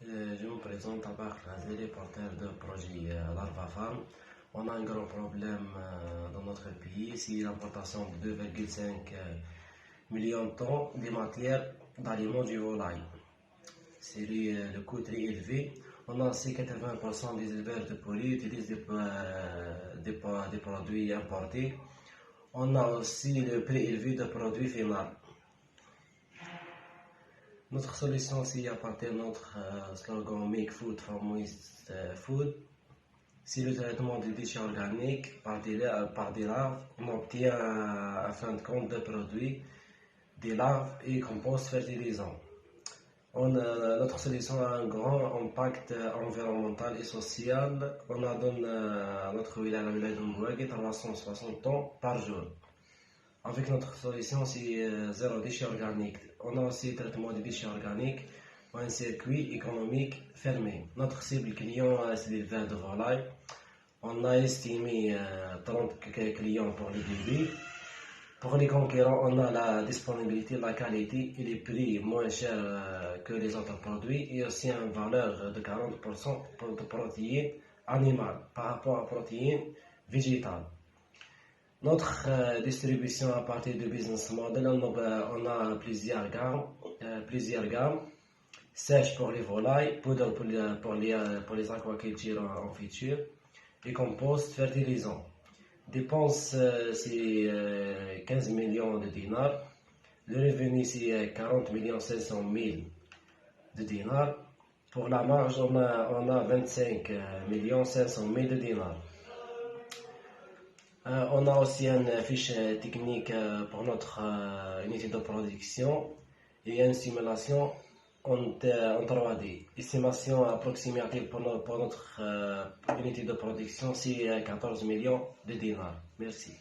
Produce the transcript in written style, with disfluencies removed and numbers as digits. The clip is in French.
Je me présente à Bakr Razeli, porteur de projet Larva Farm. On a un grand problème dans notre pays, c'est l'importation de 2,5 millions de tonnes de matière d'aliments du volaille. C'est le coût très élevé. On a aussi 80% des éleveurs de poulets utilisent des produits importés. On a aussi le prix élevé de produits finaux. Notre solution, c'est à partir de notre slogan Make Food from Waste Food. C'est le traitement des déchets organiques par des larves. On obtient à fin de compte de produits, des larves et compost fertilisants. Notre solution a un grand impact environnemental et social. On a donné à notre village, la village de Mbouagui, 360 tonnes par jour. Avec notre solution, c'est zéro déchet organique. On a aussi le traitement des déchets organiques ou un circuit économique fermé. Notre cible client, c'est l'éleveur de volaille. On a estimé 30 clients pour le début. Pour les concurrents, on a la disponibilité, la qualité et les prix moins chers que les autres produits et aussi une valeur de 40% de protéines animales par rapport à protéines végétales. Notre distribution à partir du business model, on a plusieurs gammes. Sèche pour les volailles, poudre pour les aquacultures en futur et compost fertilisant. Dépenses, c'est 15 millions de dinars. Le revenu, c'est 40 millions 500 000 de dinars. Pour la marge, on a 25 millions 500 000 de dinars. On a aussi une fiche technique pour notre unité de production et une simulation en 3D. Estimation approximative pour notre unité de production, c'est 14 millions de dinars. Merci.